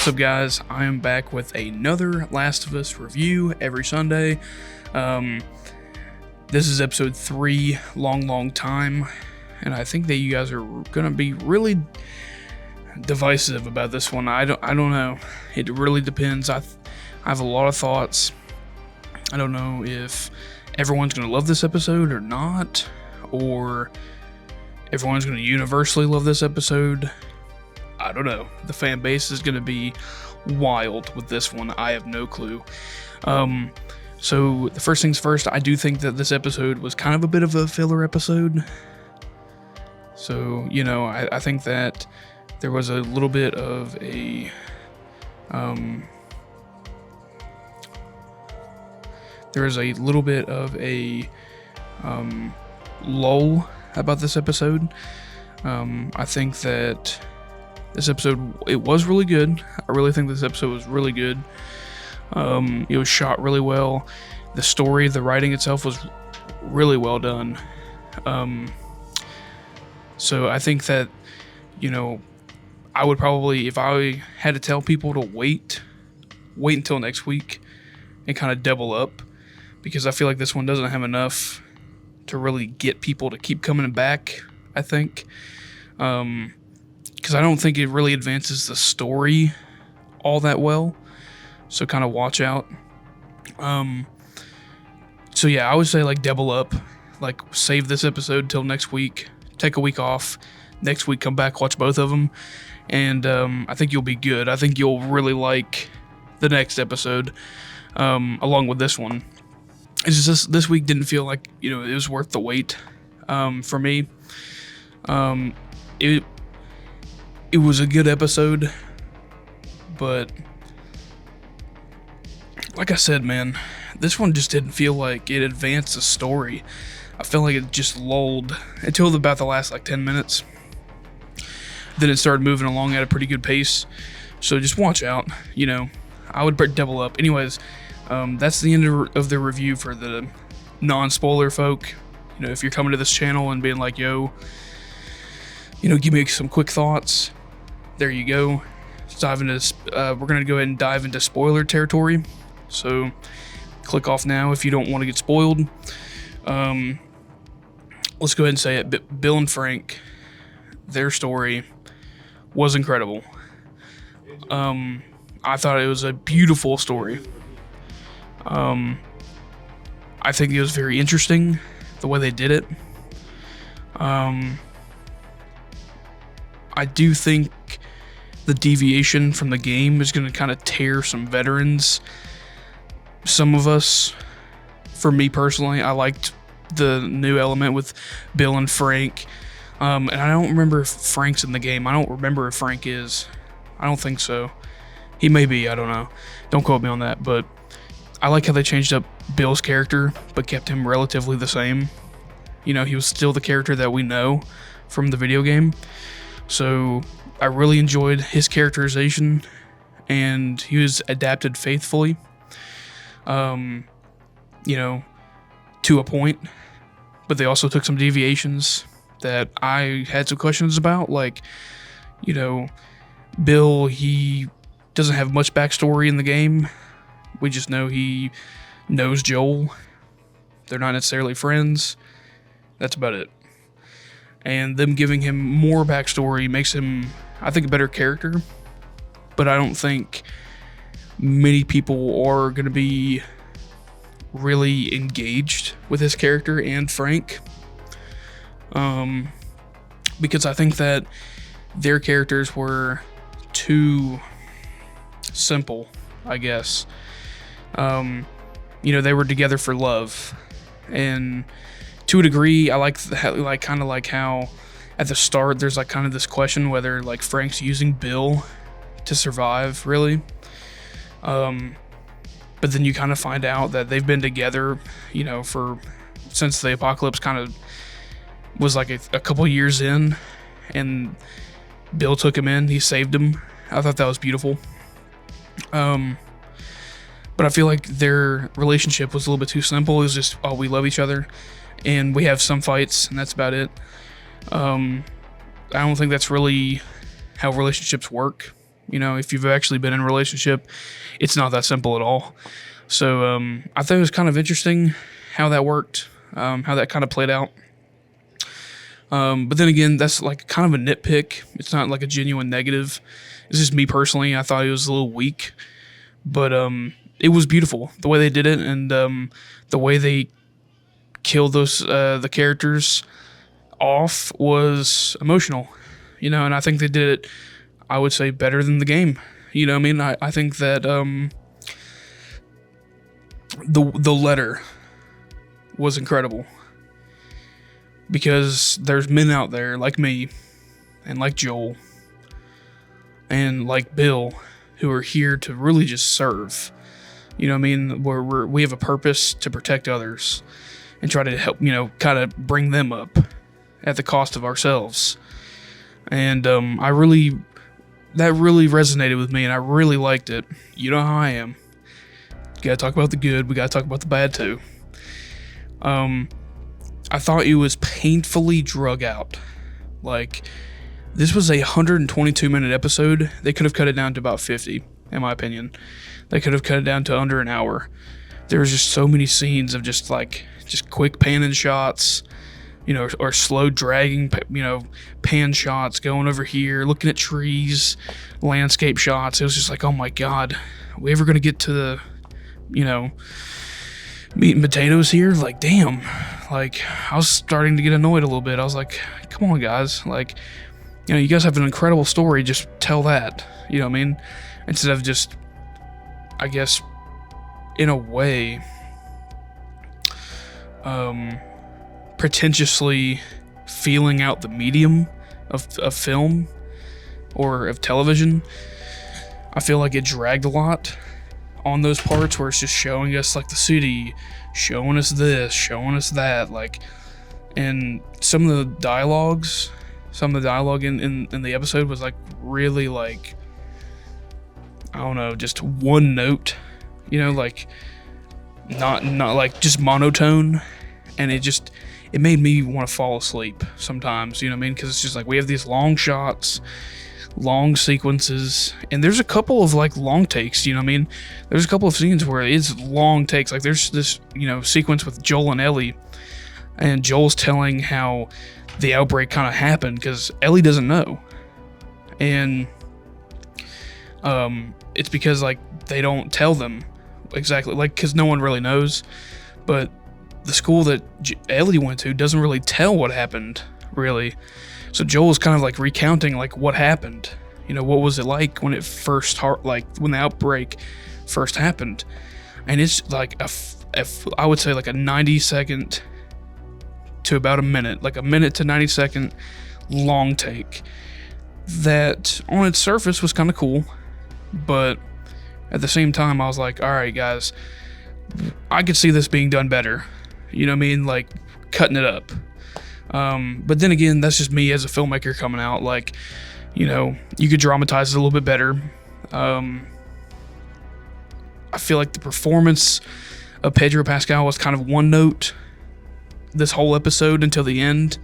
What's up, guys? I am back with another Last of Us review every Sunday. This is episode 3, long time, and I think that you guys are gonna be really divisive about this one. I don't know. It really depends. I have a lot of thoughts. I don't know if everyone's gonna love this episode or not, or everyone's gonna universally love this episode. I don't know. The fan base is going to be wild with this one. I have no clue. So the first things first, I do think that this episode was kind of a bit of a filler episode. So, I think that there was a little bit of a lull about this episode. I think that this episode, it was really good. I really think this episode was really good. It was shot really well. The story, the writing itself was really well done. So I think that, I would probably, if I had to tell people to wait until next week and kind of double up, because I feel like this one doesn't have enough to really get people to keep coming back, I think. Because I don't think it really advances the story all that well, so kind of watch out. So yeah, I would say double up, save this episode till next week, take a week off, next week come back, watch both of them, and I think you'll be good. I think you'll really like the next episode, along with this one. It's just this week didn't feel like it was worth the wait for me. It was a good episode, but like I said, man, this one just didn't feel like it advanced the story. I felt like it just lulled until about the last 10 minutes. Then it started moving along at a pretty good pace. So just watch out, I would double up. Anyways, that's the end of the review for the non-spoiler folk. If you're coming to this channel and being like, yo, give me some quick thoughts. There you go. Let's dive into. We're gonna go ahead and dive into spoiler territory. So, click off now if you don't want to get spoiled. Let's go ahead and say it. Bill and Frank, their story was incredible. I thought it was a beautiful story. I think it was very interesting the way they did it. I do think the deviation from the game is going to kind of tear some veterans. Some of us, for me personally, I liked the new element with Bill and Frank. And I don't remember if Frank's in the game. I don't remember if Frank is. I don't think so. He may be, I don't know. Don't quote me on that. But I like how they changed up Bill's character, but kept him relatively the same. He was still the character that we know from the video game. So I really enjoyed his characterization, and he was adapted faithfully, to a point. But they also took some deviations that I had some questions about. Bill, he doesn't have much backstory in the game. We just know he knows Joel. They're not necessarily friends. That's about it. And them giving him more backstory makes him, I think, a better character. But I don't think many people are going to be really engaged with his character and Frank. Because I think that their characters were too simple, I guess. They were together for love. And to a degree, I like how at the start there's kind of this question whether Frank's using Bill to survive, really. But then you kind of find out that they've been together, since the apocalypse kind of was a couple years in, and Bill took him in, he saved him. I thought that was beautiful. But I feel like their relationship was a little bit too simple. It was just, oh, we love each other, and we have some fights, and that's about it. I don't think that's really how relationships work. You know, if you've actually been in a relationship, it's not that simple at all. So I thought it was kind of interesting how that worked, how that kind of played out. But then again, that's like kind of a nitpick. It's not like a genuine negative. It's just me personally. I thought it was a little weak, but it was beautiful the way they did it, and the way they killed those the characters off was emotional. You know, and I think they did it, I would say, better than the game. You know what I mean? I think that the letter was incredible, because there's men out there like me and like Joel and like Bill who are here to really just serve. You know what I mean? We have a purpose to protect others and try to help, you know, kind of bring them up at the cost of ourselves. And that really resonated with me, and I really liked it. You know how I am. Gotta talk about the good, we gotta talk about the bad too. I thought it was painfully drug out. Like, this was a 122-minute episode. They could have cut it down to about 50, in my opinion. They could have cut it down to under an hour. There was just so many scenes of just quick panning shots, you know, or slow dragging, you know, pan shots, going over here, looking at trees, landscape shots. It was just like, oh my God, are we ever going to get to the, you know, meat and potatoes here? Like, damn. Like, I was starting to get annoyed a little bit. I was like, come on, guys. Like, you know, you guys have an incredible story. Just tell that. You know what I mean? Instead of just, I guess, in a way, pretentiously feeling out the medium of film or of television. I feel like it dragged a lot on those parts where it's just showing us like the city, showing us this, showing us that, like, and some of the dialogue in the episode was like really, like, I don't know, just one note, you know, like not like just monotone, and it made me want to fall asleep sometimes, you know what I mean? Because it's just like we have these long shots, long sequences, and there's a couple of like long takes, you know what I mean? There's a couple of scenes where it's long takes. Like there's this, you know, sequence with Joel and Ellie, and Joel's telling how the outbreak kind of happened because Ellie doesn't know, and it's because like they don't tell them exactly, like, because no one really knows, but the school that Ellie went to doesn't really tell what happened, really. So Joel's kind of like recounting like what happened. You know, what was it like when it first when the outbreak first happened? And it's like I would say like a 90-second to about a minute, like a minute to 90-second long take that on its surface was kind of cool, but at the same time I was like, all right, guys, I could see this being done better. You know what I mean? Like cutting it up. But then again, that's just me as a filmmaker coming out. Like, you know, you could dramatize it a little bit better. I feel like the performance of Pedro Pascal was kind of one note this whole episode until the end.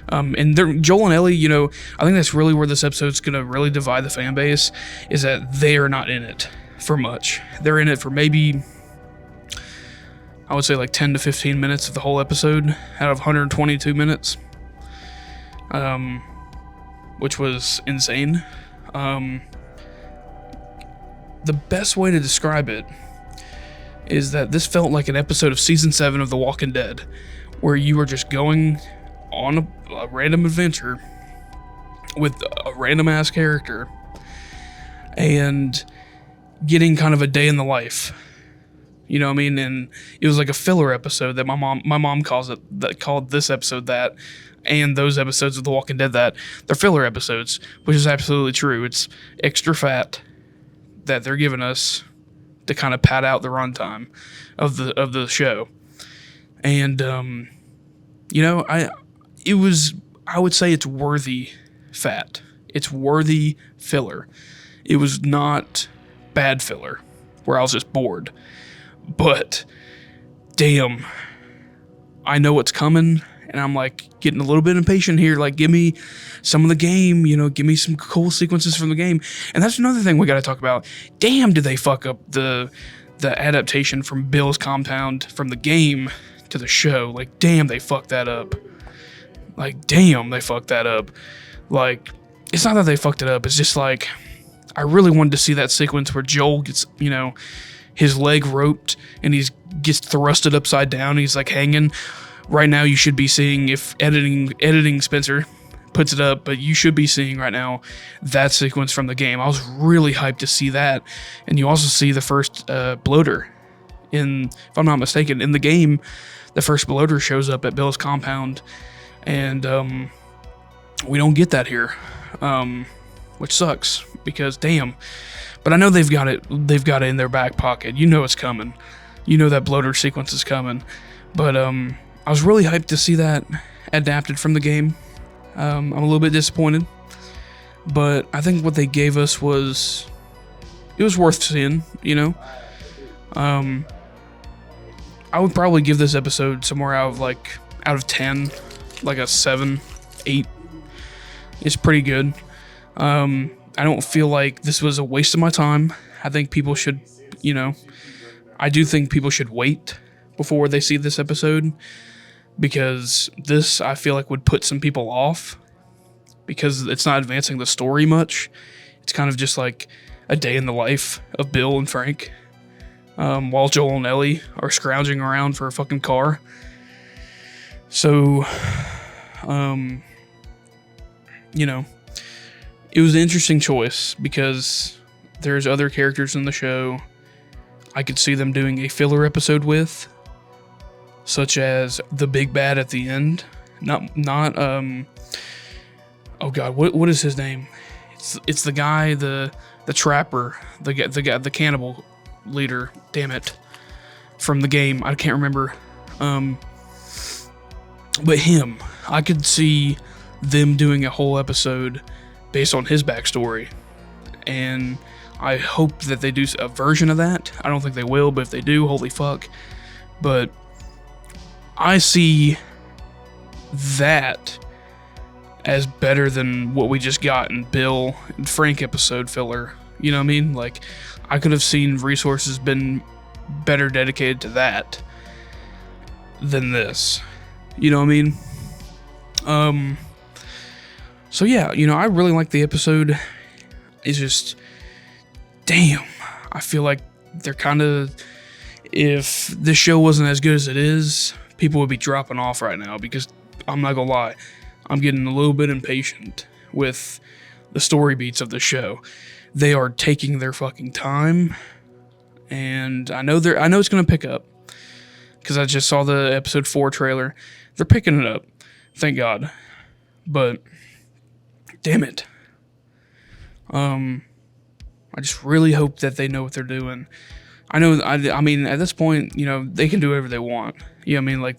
And Joel and Ellie, you know, I think that's really where this episode's going to really divide the fan base, is that they are not in it for much. They're in it for maybe, I would say, like 10 to 15 minutes of the whole episode out of 122 minutes, which was insane. The best way to describe it is that this felt like an episode of season 7 of The Walking Dead, where you were just going on a random adventure with a random ass character and getting kind of a day in the life. You know what I mean? And it was like a filler episode that my mom called this episode that, and those episodes of The Walking Dead that. They're filler episodes, which is absolutely true. It's extra fat that they're giving us to kind of pad out the runtime of the show. And you know, I would say it's worthy fat. It's worthy filler. It was not bad filler where I was just bored. But damn, I know what's coming, And I'm like getting a little bit impatient here. Like, give me some of the game, give me some cool sequences from the game. And that's another thing we got to talk about. Damn, did they fuck up the adaptation from Bill's Compound from the game to the show. Like, damn, they fucked that up. Like, it's not that they fucked it up. It's just like, I really wanted to see that sequence where Joel gets, his leg roped and he gets thrusted upside down. He's like hanging. Right now, you should be seeing, if editing Spencer puts it up, but you should be seeing right now that sequence from the game. I was really hyped to see that. And you also see the first bloater if I'm not mistaken, in the game. The first bloater shows up at Bill's compound, and we don't get that here, which sucks because damn. But I know they've got it in their back pocket. It's coming. That bloater sequence is coming. But I was really hyped to see that adapted from the game. I'm a little bit disappointed, but I think what they gave us was worth seeing. I would probably give this episode somewhere out of 10, like a 7, 8. It's pretty good. I don't feel like this was a waste of my time. I think people should, I do think people should wait before they see this episode, because this, I feel like, would put some people off because it's not advancing the story much. It's kind of just like a day in the life of Bill and Frank, while Joel and Ellie are scrounging around for a fucking car. So, it was an interesting choice because there's other characters in the show I could see them doing a filler episode with, such as the big bad at the end. Oh god, what is his name? It's the guy, the trapper, the cannibal leader. Damn it, from the game. I can't remember. But him, I could see them doing a whole episode based on his backstory, and I hope that they do a version of that. I don't think they will, but if they do, holy fuck. But I see that as better than what we just got in Bill and Frank episode filler. You know what I mean? Like, I could have seen resources been better dedicated to that than this. You know what I mean? So yeah, I really like the episode. It's just, damn, I feel like they're kind of, if this show wasn't as good as it is, people would be dropping off right now, because I'm not gonna lie, I'm getting a little bit impatient with the story beats of the show. They are taking their fucking time, and I know it's gonna pick up, because I just saw the episode 4 trailer. They're picking it up, thank God. But damn it, I just really hope that they know what they're doing. I mean, at this point, they can do whatever they want. You know what I mean? Like,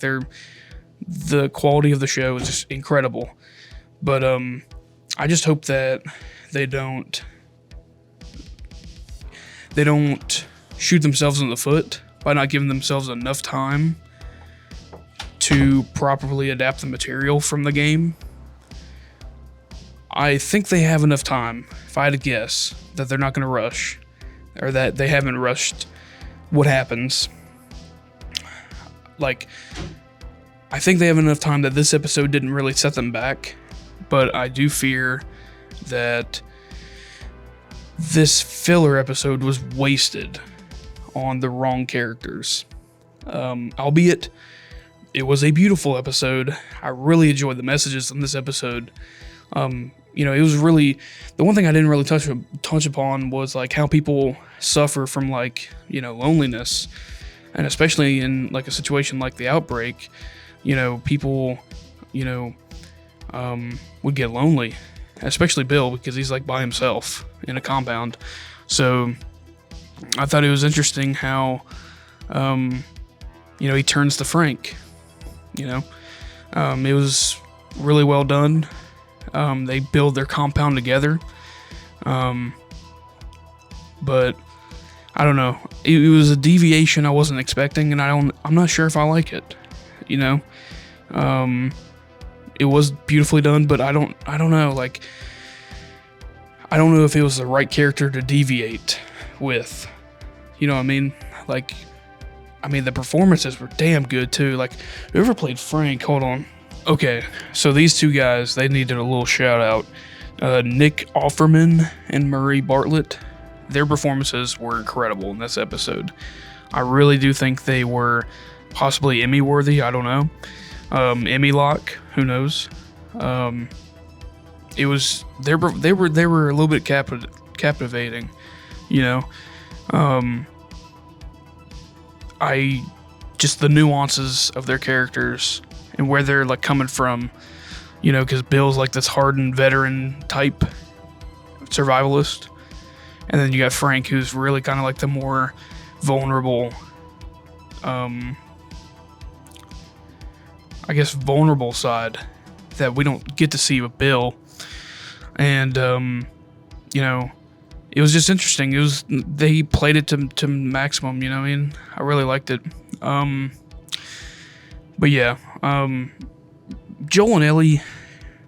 the quality of the show is just incredible. But I just hope that they don't shoot themselves in the foot by not giving themselves enough time to properly adapt the material from the game. I think they have enough time, if I had to guess, that they're not going to rush, or that they haven't rushed what happens. Like, I think they have enough time that this episode didn't really set them back, but I do fear that this filler episode was wasted on the wrong characters. Albeit, it was a beautiful episode. I really enjoyed the messages in this episode. It was really, the one thing I didn't really touch upon was like how people suffer from loneliness, and especially in like a situation like the outbreak, people, would get lonely, especially Bill, because he's like by himself in a compound. So I thought it was interesting how, he turns to Frank. It was really well done. They build their compound together. But I don't know. It was a deviation I wasn't expecting, and I'm not sure if I like it. It was beautifully done, but I don't know. Like, I don't know if it was the right character to deviate with. You know what I mean? Like, I mean, the performances were damn good too. Like, whoever played Frank, hold on. Okay, so these two guys, they needed a little shout out. Nick Offerman and Marie Bartlett, their performances were incredible in this episode. I really do think they were possibly Emmy worthy. I don't know. Emmy lock, who knows? It was they were a little bit captivating, you know. I just the nuances of their characters and where they're like coming from, you know, because Bill's like this hardened veteran type survivalist, and then you got Frank, who's really kind of like the more vulnerable, I guess vulnerable side that we don't get to see with Bill. And you know, it was just interesting. They played it to maximum, you know what I mean? I really liked it. But yeah, Joel and Ellie,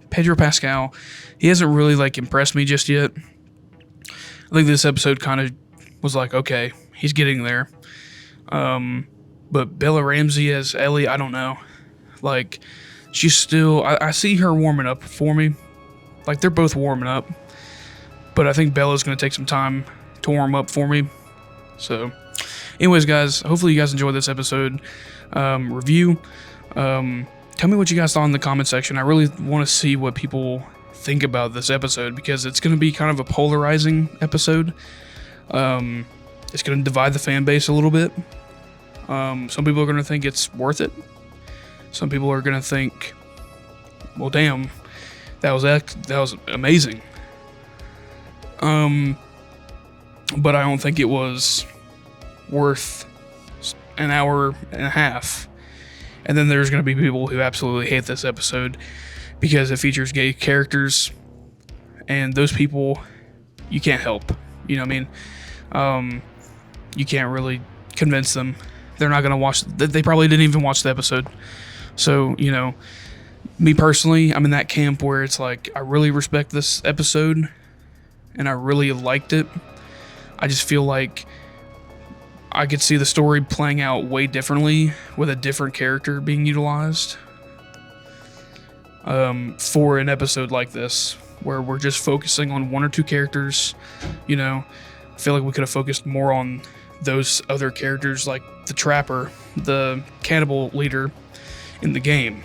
Pedro Pascal, he hasn't really like impressed me just yet. I think this episode kind of was like, okay, he's getting there. But Bella Ramsey as Ellie, I don't know. Like, she's still, I see her warming up for me. Like, they're both warming up. But I think Bella's going to take some time to warm up for me. So, anyways, guys, hopefully you guys enjoyed this episode review. Tell me what you guys thought in the comment section. I really want to see what people think about this episode, because it's going to be kind of a polarizing episode. It's going to divide the fan base a little bit. Some people are going to think it's worth it. Some people are going to think, well, damn, that was amazing. But I don't think it was worth an hour and a half. And then there's going to be people who absolutely hate this episode because it features gay characters, and those people you can't help. You know what I mean? You can't really convince them. They're not going to watch. They probably didn't even watch the episode. So, you know, me personally, I'm in that camp where it's like, I really respect this episode and I really liked it. I just feel like I could see the story playing out way differently with a different character being utilized for an episode like this, where we're just focusing on one or two characters. You know, I feel like we could have focused more on those other characters, like the trapper, the cannibal leader in the game.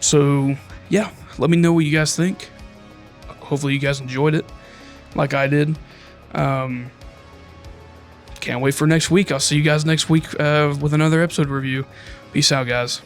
So yeah, let me know what you guys think. Hopefully you guys enjoyed it like I did. Can't wait for next week. I'll see you guys next week with another episode review. Peace out, guys.